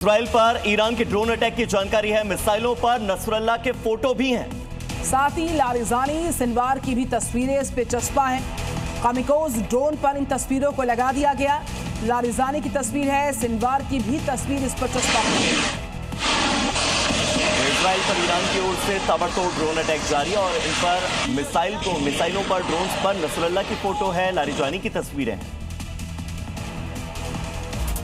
Israel पर Iran के drone attack की जानकारी है। मिसाइलों पर नसरल्ला के फोटो भी हैं। साथ ही लारिजानी सिनवार की भी तस्वीरें इस पे चस्पा हैं। कामिकोज ड्रोन पर इन तस्वीरों को लगा दिया गया। लारिजानी की तस्वीर है, सिनवार की भी तस्वीर इस पर चस्पा है। इस्राइल पर ईरान की ओर से ताबड़तोड़ ड्रोन अटैक जारी और इन पर मिसाइलों पर ड्रोन पर नसरल्ला की फोटो है, लारिजानी की तस्वीरें हैं।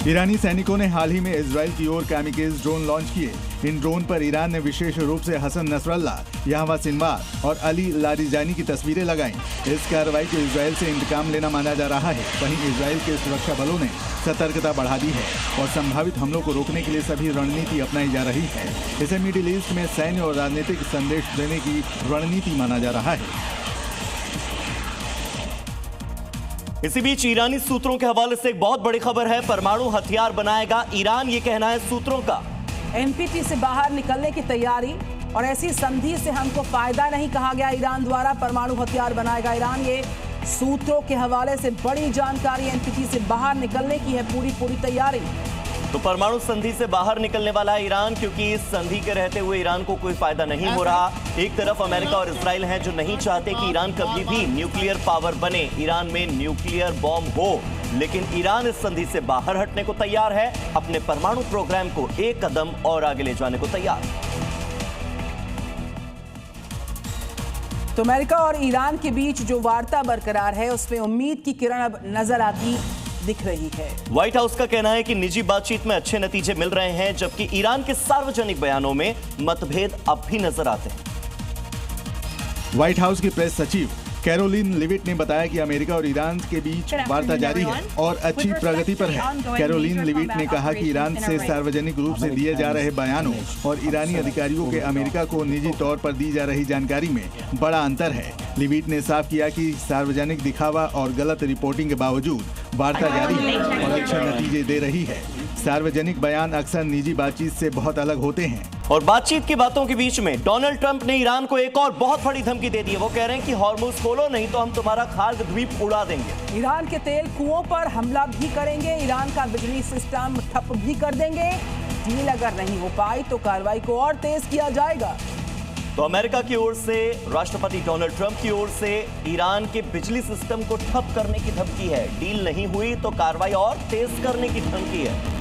ईरानी सैनिकों ने हाल ही में इजराइल की ओर कामिकेज ड्रोन लॉन्च किए। इन ड्रोन पर ईरान ने विशेष रूप से हसन नसरल्ला, यहवा सिनवार और अली लारिजानी की तस्वीरें लगाईं। इस कार्रवाई को इजराइल से इंतकाम लेना माना जा रहा है। वहीं इजराइल के सुरक्षा बलों ने सतर्कता बढ़ा दी है और संभावित हमलों को रोकने के लिए सभी रणनीति अपनाई जा रही है। इसे मिडिल ईस्ट में सैन्य और राजनीतिक संदेश देने की रणनीति माना जा रहा है। इसी बीच ईरानी सूत्रों के हवाले से एक बहुत बड़ी खबर है। परमाणु हथियार बनाएगा ईरान, ये कहना है सूत्रों का। एनपीटी से बाहर निकलने की तैयारी और ऐसी संधि से हमको फायदा नहीं, कहा गया ईरान द्वारा। परमाणु हथियार बनाएगा ईरान, ये सूत्रों के हवाले से बड़ी जानकारी। एनपीटी से बाहर निकलने की है पूरी तैयारी। तो परमाणु संधि से बाहर निकलने वाला है ईरान, क्योंकि इस संधि के रहते हुए ईरान को कोई फायदा नहीं हो रहा। एक तरफ अमेरिका और इजराइल हैं जो नहीं चाहते कि ईरान कभी भी न्यूक्लियर पावर बने, ईरान में न्यूक्लियर बॉम्ब हो, लेकिन ईरान इस संधि से बाहर हटने को तैयार है, अपने परमाणु प्रोग्राम को एक कदम और आगे ले जाने को तैयार। तो अमेरिका और ईरान के बीच जो वार्ता बरकरार है उसमें उम्मीद की किरण अब नजर आती दिख रही है। व्हाइट हाउस का कहना है कि निजी बातचीत में अच्छे नतीजे मिल रहे हैं, जबकि ईरान के सार्वजनिक बयानों में मतभेद अब भी नजर आते हैं। व्हाइट हाउस की प्रेस सचिव कैरोलिन लिविट ने बताया कि अमेरिका और ईरान के बीच वार्ता जारी है और अच्छी प्रगति पर है। कैरोलिन लिविट ने कहा कि ईरान से सार्वजनिक रूप से दिए जा रहे बयानों और ईरानी अधिकारियों के अमेरिका को निजी तौर पर दी जा रही जानकारी में बड़ा अंतर है। लिविट ने साफ किया कि सार्वजनिक दिखावा और गलत रिपोर्टिंग के बावजूद वार्ता जारी है और अच्छे नतीजे दे रही है। सार्वजनिक बयान अक्सर निजी बातचीत से बहुत अलग होते हैं। और बातचीत की बातों के बीच में डोनाल्ड ट्रंप ने ईरान को एक और बहुत बड़ी धमकी दे दी है। वो कह रहे हैं कि हॉर्मुज़ खोलो, नहीं तो हम तुम्हारा खार्ग द्वीप उड़ा देंगे। ईरान के तेल कुओं पर हमला भी करेंगे, ईरान का बिजली सिस्टम ठप भी कर देंगे। डील अगर नहीं हो पाई तो कार्रवाई को और तेज किया जाएगा। तो अमेरिका की ओर से, राष्ट्रपति डोनाल्ड ट्रंप की ओर से ईरान के बिजली सिस्टम को ठप करने की धमकी है। डील नहीं हुई तो कार्रवाई और तेज करने की धमकी है।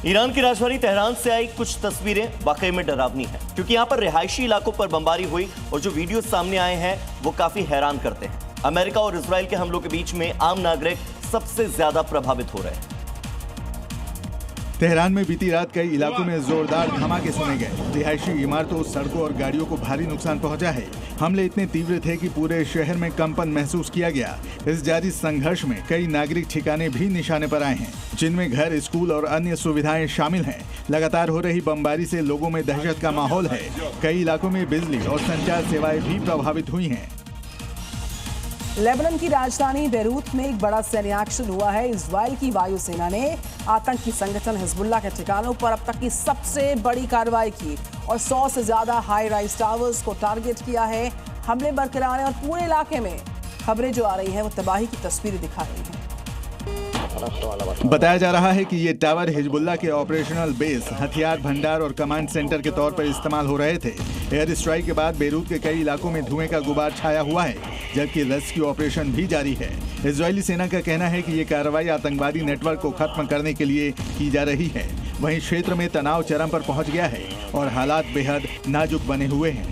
ईरान की राजधानी तेहरान से आई कुछ तस्वीरें वाकई में डरावनी हैं, क्योंकि यहां पर रिहायशी इलाकों पर बमबारी हुई और जो वीडियो सामने आए हैं वो काफी हैरान करते हैं। अमेरिका और इजराइल के हमलों के बीच में आम नागरिक सबसे ज्यादा प्रभावित हो रहे हैं। तेहरान में बीती रात कई इलाकों में जोरदार धमाके सुने गए। रिहायशी इमारतों, सड़कों और गाड़ियों को भारी नुकसान पहुंचा है। हमले इतने तीव्र थे कि पूरे शहर में कंपन महसूस किया गया। इस जारी संघर्ष में कई नागरिक ठिकाने भी निशाने पर आए हैं, जिनमें घर, स्कूल और अन्य सुविधाएं शामिल हैं। लगातार हो रही बमबारी से लोगों में दहशत का माहौल है। कई इलाकों में बिजली और संचार सेवाएं भी प्रभावित हुई हैं। लेबनान की राजधानी बेरूत में एक बड़ा सैन्य एक्शन हुआ है। इजराइल की वायुसेना ने आतंकी संगठन हिजबुल्लाह के ठिकानों पर अब तक की सबसे बड़ी कार्रवाई की और 100 से ज्यादा हाई राइज टावर्स को टारगेट किया है। हमले बरकरार हैं और पूरे इलाके में खबरें जो आ रही हैं वो तबाही की तस्वीरें दिखा रही हैं। बताया जा रहा है कि ये टावर हिजबुल्लाह के ऑपरेशनल बेस, हथियार भंडार और कमांड सेंटर के तौर पर इस्तेमाल हो रहे थे। एयर स्ट्राइक के बाद बेरूत के कई इलाकों में धुएं का गुबार छाया हुआ है, जबकि रेस्क्यू ऑपरेशन भी जारी है। इजरायली सेना का कहना है कि ये कार्रवाई आतंकवादी नेटवर्क को खत्म करने के लिए की जा रही है। वहीं क्षेत्र में तनाव चरम पर पहुंच गया है और हालात बेहद नाजुक बने हुए हैं।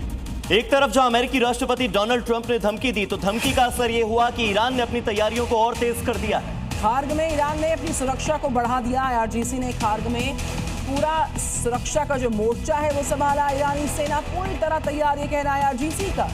एक तरफ जहां अमेरिकी राष्ट्रपति डोनाल्ड ट्रंप ने धमकी दी, तो धमकी का असर ये हुआ कि ईरान ने अपनी तैयारियों को और तेज कर दिया है। खार्ग में ईरान ने अपनी सुरक्षा को बढ़ा दिया। आईआरजीसी ने खार्ग में पूरा सुरक्षा का जो मोर्चा है वो संभाला। ईरानी सेना पूरी तरह तैयार, ये कहना है आईआरजीसी का।